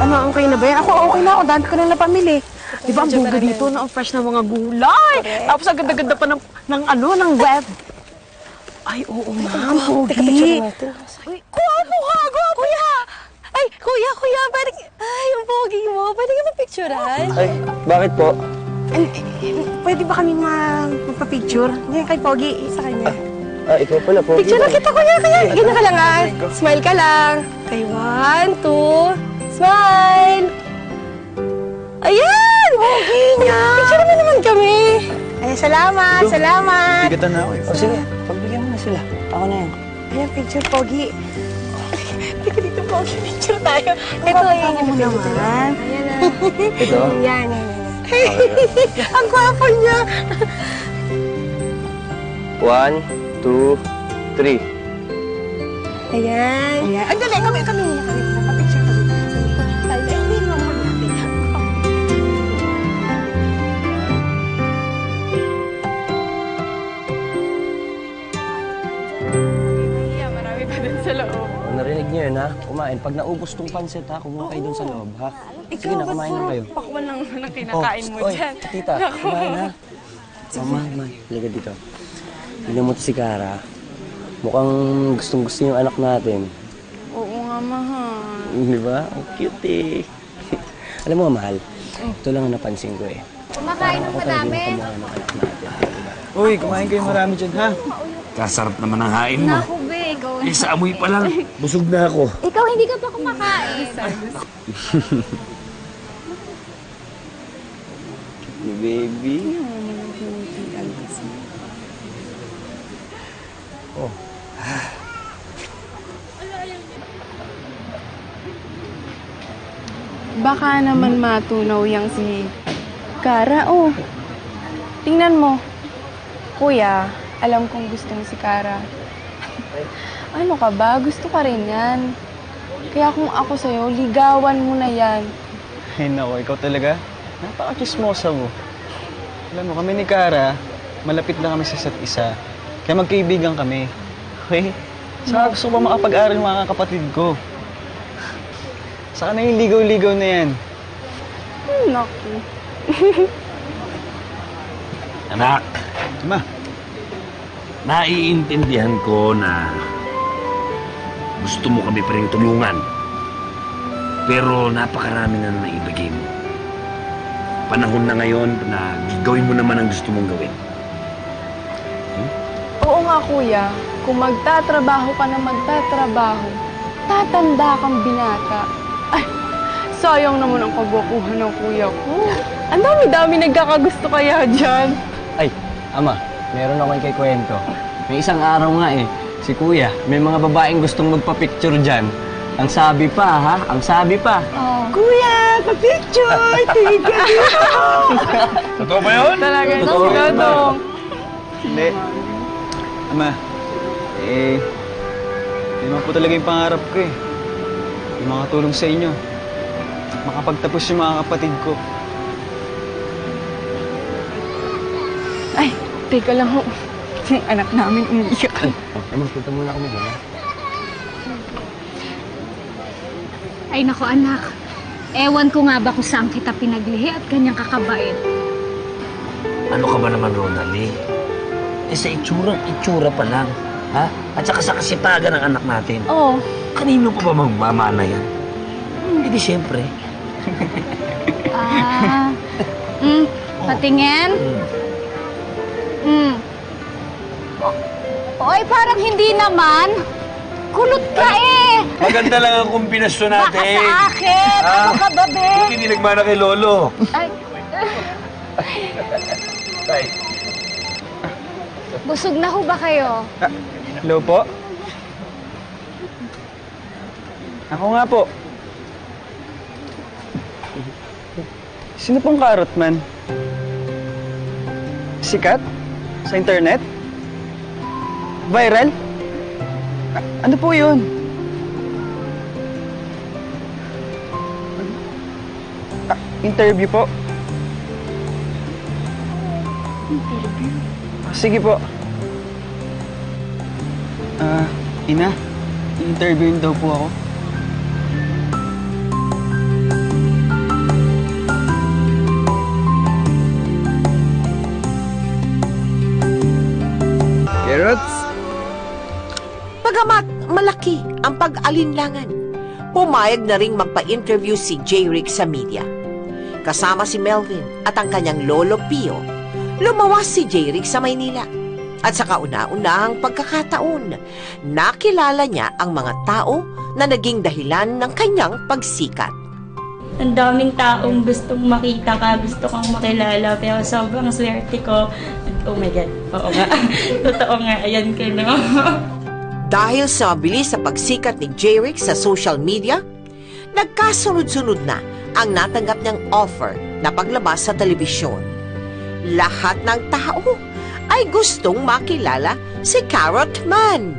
Ano, okay na ba yan? Ako, okay na ako. Dami ka na napamili. Di ba, ang bunga dito na ang fresh na mga gulay. Tapos ang ganda-ganda pa ng web. Ay, oo nga, Pogi. Teka, picture natin. Kuha mo ha, kuya! Ay, kuya, pwede... Ay, yung pogi mo. Pwede ka magpicturean? Ay, bakit po? Pwede ba kami magpa-picture? Hindi kay Pogi, sa kanya. Ikaw pala, Pogi. Picture na kita, kuya. Ganyan ka lang, ah. Smile ka lang. Okay, 1, 2, smile! Ayan! Pogi niya! Picture mo naman kami. Ay, salamat. Bigatan na ako eh. Sige, pagbigyan mo na sila. Ako na yan. Ayan, picture, Pogi. Teka dito, Pogi. Picture tayo. Ito, ayan mo naman. Ayan na. Ito? Yan. Ang gwapo niya. 1, 2, 3. Ayan. Ang dali, kami. Pa-picture kami. Tayo, hindi naman natin. Marami pa dun sa loob. Narinig niyo yun, ha? Kumain. Pag naubos tong pansit, ha? Kumuha kayo dun sa loob, ha? Sige na, kumain na kayo. Pakwan lang naman ang kinakain mo dyan. Tita, kumain na. Mama, halika dito. Tignan mo to si Cara. Mukhang gustong-gusto yung anak natin. Oo nga, mahal. Di ba? Ang cute eh. Alam mo, mahal, ito lang ang napansin ko eh. Kumakain ng madami. Uy, kumain kayo marami dyan, ha? Kasarap naman ang hain mo. Naku, be, ikaw. Eh, sa amoy pa lang. Busog na ako. Ikaw hindi ka pa kumakain. Baby. Oh. Baka naman matunaw yang si Cara. Oh, tingnan mo. Kuya, alam kong gusto mo si Cara. Ano ka ba? Gusto ka rin yan. Kaya kung ako sa'yo, ligawan mo na yan. Ay, nako, ikaw talaga. Napaka-chismosa mo. Alam mo, kami ni Cara, malapit na kami sa isa't isa. Kaya magkaibigan kami. Okay? Saka gusto ko pa makapag-aral mga kapatid ko. Saka na yung ligaw-ligaw na yan. Naku. Anak, Ma, naiintindihan ko na gusto mo kami pa rin tulungan. Pero napakarami na naibigay mo. Panahon na ngayon na gawin mo naman ang gusto mong gawin. Oo nga, kuya. Kung magtatrabaho ka na magtatrabaho, tatanda kang binata. Ay, sayang naman ang kagwapuhan ng kuya ko. Ang dami-dami nagkakagusto kaya dyan. Ay, Ama, meron akong ikikwento. May isang araw nga eh, si Kuya, may mga babaeng gustong magpa-picture dyan. Ang sabi pa, ha? Ang sabi pa. Oh. Kuya, pa-picture! Tiga! Totoo ba yun? Talaga, Totoo. siguro. hindi. Ama, yun naman po talaga yung pangarap ko eh. Yung mga tulong sa inyo. Makapagtapos yung mga kapatid ko. Ay, teka lang ho. Yung anak namin umiiyak. Ama, punta muna kami dyan, ha? Ay, nako anak. Ewan ko nga ba kung saan kita pinaglihi at kanyang kakabait. Ano ka ba naman, Ronaldie? Eh, sa itsura pa lang. Ha? At saka sa kasipagan ng anak natin. Oo. Kanino pa ba magmamana yan? Eh di siyempre. Patingin? Oy, parang hindi naman. Kulot ka eh. Maganda lang ang kombinasyon Baka natin. sa akin. Ano ka ba, be? Hindi nagmana kay Lolo. Ay, Tay. busog na ho ba kayo? Hello po? Ako nga po. Sino pong Karot Man? Sikat? Sa internet? Viral? Ano po yun? Interview po? Interview? Sige po. Ina, i-interviewin daw po ako. ang pag-alinlangan. Pumayag na ring magpa-interview si J-Rick sa media. Kasama si Melvin at ang kanyang lolo Pio, lumawas si J-Rick sa Maynila. At sa kauna-unahang pagkakataon, nakilala niya ang mga tao na naging dahilan ng kanyang pagsikat. Ang daming taong gustong makita ka, gusto kang makilala, pero sobrang swerte ko. Oh my God, oo nga. Totoo nga, ayan ka no. Dahil sa mabilis sa pagsikat ni J-Rick sa social media, nagkasunod-sunod na ang natanggap niyang offer na paglabas sa telebisyon. Lahat ng tao ay gustong makilala si Carrot Man.